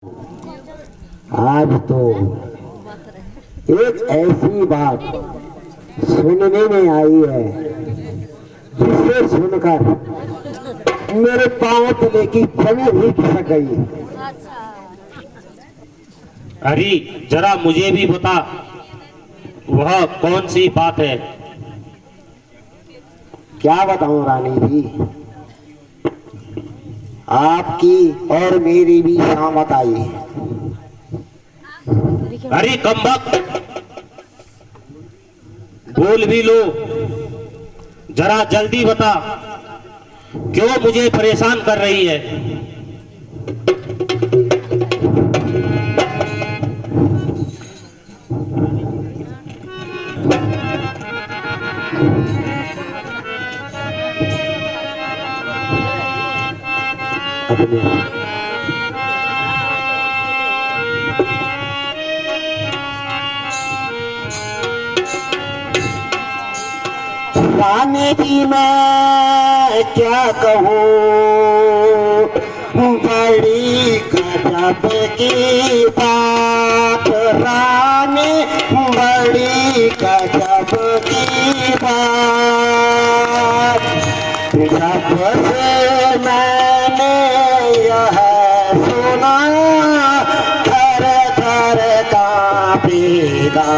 आज तो एक ऐसी बात सुनने में आई है जिसे सुनकर मेरे पांव तले की जमीन ही खिसक गई। अरे जरा मुझे भी बता, वह कौन सी बात है? क्या बताऊं रानी जी, आपकी और मेरी भी शामत आई। अरे कमबख्त, बोल भी लो, जरा जल्दी बता, क्यों मुझे परेशान कर रही है? रानी जी मैं क्या कहूँ, बड़ी गजब की बात रानी, बड़ी गजब की बात। जब से मैंने यह सुना, थर थर कांपेगा।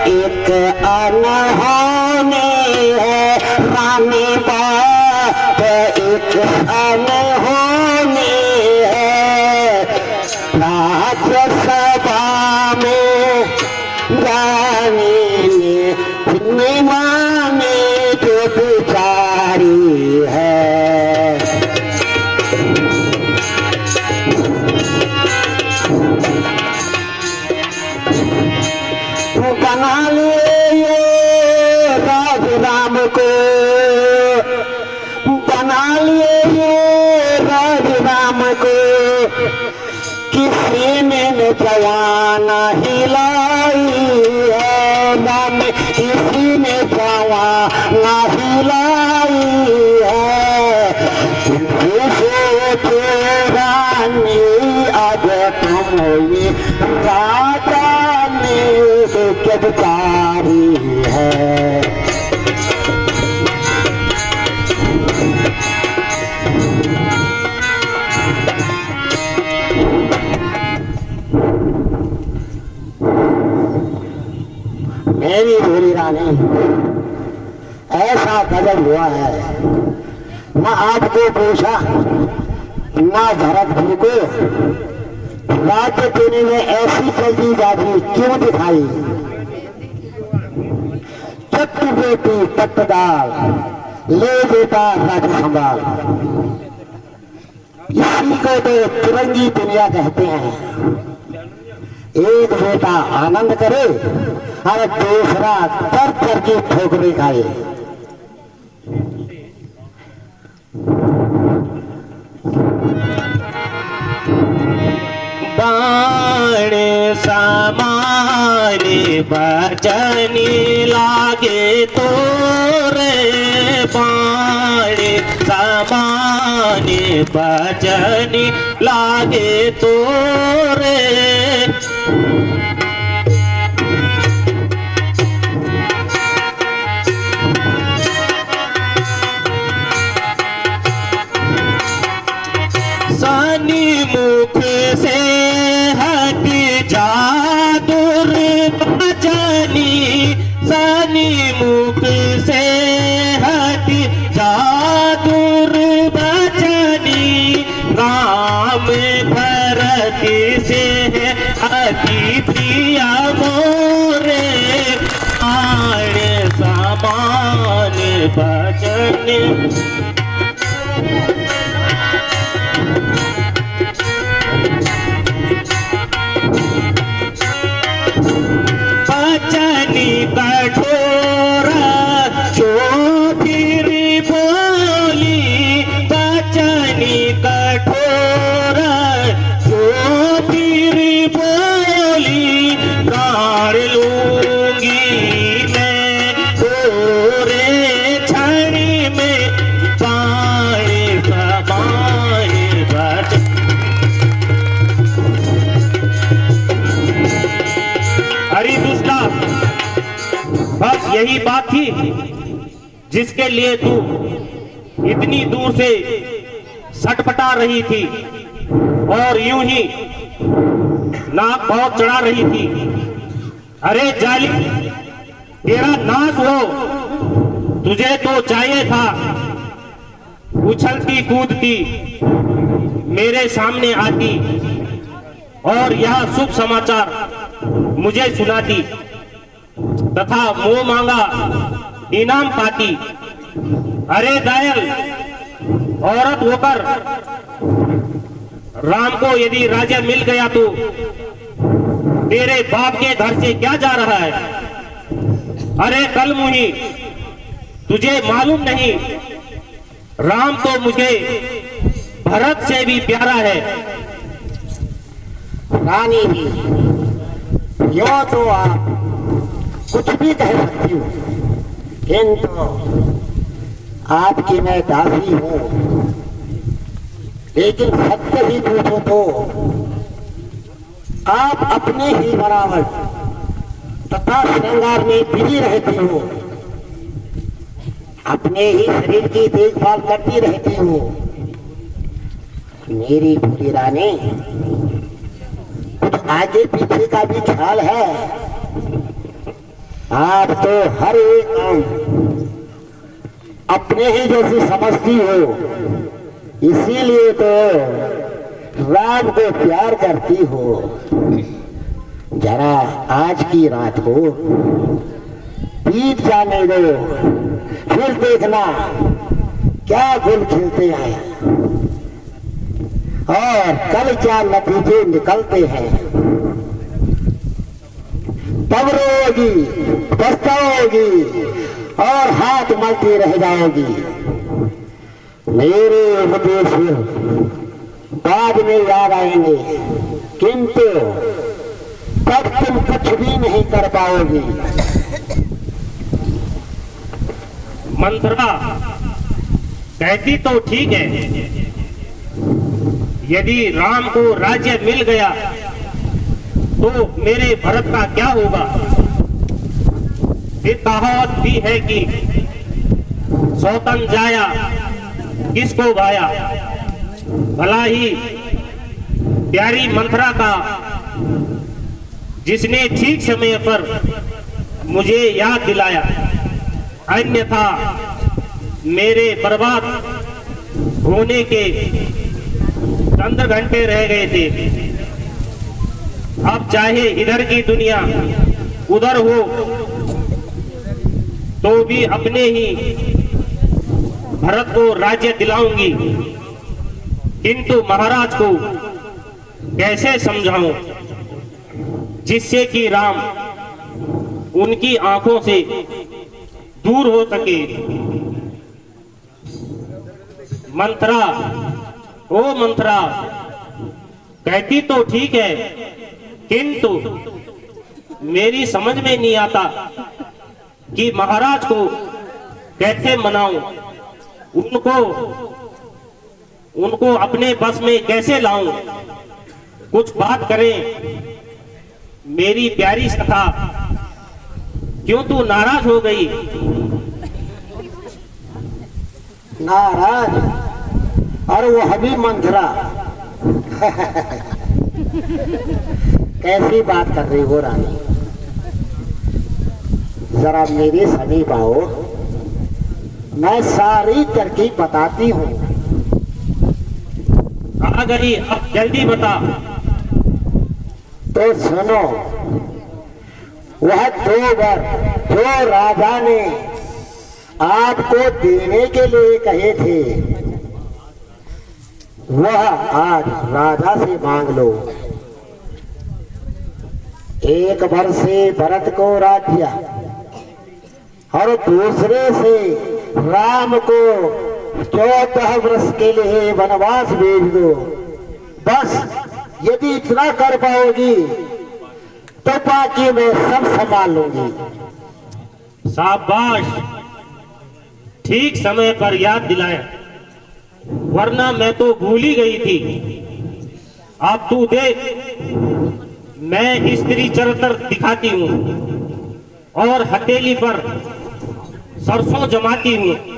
एक अनहोनी है रानी, बात एक अनहोनी है। राज्यसभा में रानी ने माने जो बिचारी है। बना लिए राज राम को, बना लिए राज राम को, किसी ने जवान हिलाई है राम, किसी ने जवान हिलाई है। सोचो रानी अब तुम ये राजा गिरफ्तारी है। मेरी भूरी रानी, ऐसा गजब हुआ है, न आपको पूछा न भरत जी को, राज्य देने में ऐसी जल्दीबाजी क्यों दिखाई? चट्ट बेटी पट्टदार ले बेटा राज्य संभाल, इसी को तो तिरंगी दुनिया कहते हैं। एक बेटा आनंद करे और दूसरा तर तर की ठोकरें खाए। बाण समाने बचनी लागे तोरे, बाण समाने बचनी लागे तोरे। सनी मुख से सनी मुख से हटी जादुर बचनी, राम भरत से हटी प्रिया मोरे। आण समान बचनी बचनी कठोरा यही बात थी जिसके लिए तू इतनी दूर से सटपटा रही थी और यूं ही नाक बहुत चढ़ा रही थी? अरे जाली, तेरा नाश हो। तुझे तो चाहिए था उछलती कूदती मेरे सामने आती और यह शुभ समाचार मुझे सुनाती तथा मुंह मांगा इनाम पाती। अरे दायल, औरत होकर राम को यदि राज्य मिल गया तो तेरे बाप के घर से क्या जा रहा है? अरे कल मुही, तुझे मालूम नहीं राम तो मुझे भरत से भी प्यारा है। रानी जी, यो तो आप कुछ भी कह सकती हो, किंतु आपकी मैं दासी हूं। लेकिन सत्य ही पूछो तो आप अपने ही बनावट तथा श्रृंगार में बिजी रहती हो, अपने ही शरीर की देखभाल करती रहती हो। मेरी पूरी रानी, कुछ आगे पीछे का भी ख्याल है? आप तो हर एक काम अपने ही जैसी समझती हो, इसीलिए तो राम को प्यार करती हो। जरा आज की रात को बीत जाने दो, फिर देखना क्या गुल खिलते हैं और कल क्या नतीजे निकलते हैं। तब रोगी, पछताओगी और हाथ मलती रह जाओगी। मेरे उपदेश बाद में याद आएंगे, किंतु तब तुम कुछ भी नहीं कर पाओगी। मंत्रा कहती तो ठीक है, यदि राम को राज्य मिल गया तो मेरे भरत का क्या होगा? ये कहावत भी है कि सौतन जाया किसको भाया। भला ही प्यारी मंत्रा का जिसने ठीक समय पर मुझे याद दिलाया, अन्यथा मेरे बर्बाद होने के चंद घंटे रह गए थे। अब चाहे इधर की दुनिया उधर हो तो भी अपने ही भरत को राज्य दिलाऊंगी, किंतु महाराज को कैसे समझाऊं जिससे कि राम उनकी आंखों से दूर हो सके। मंत्रा, ओ मंत्रा, कहती तो ठीक है, किंतु मेरी समझ में नहीं आता कि महाराज को कैसे मनाऊं, उनको अपने बस में कैसे लाऊं। कुछ बात करें मेरी प्यारी सखा, क्यों तू नाराज हो गई? नाराज? और वो हबी मंत्रा कैसी बात कर रही हो रानी? जरा मेरे समीप आओ, मैं सारी तरकीब बताती हूँ। आ गई, अब जल्दी बता। तो सुनो, वह 2 वर जो राजा ने आपको देने के लिए कहे थे, वह आज राजा से मांग लो। एक वर से भरत को राज्य और दूसरे से राम को 14 वर्ष के लिए वनवास भेज दो। बस यदि इतना कर पाओगी तो बाकी मैं सब संभाल लूंगी। शाबाश, ठीक समय पर याद दिलाया, वरना मैं तो भूल ही गई थी। अब तू देख, मैं स्त्री चरित्र दिखाती हूँ और हथेली पर सरसों जमाती हुई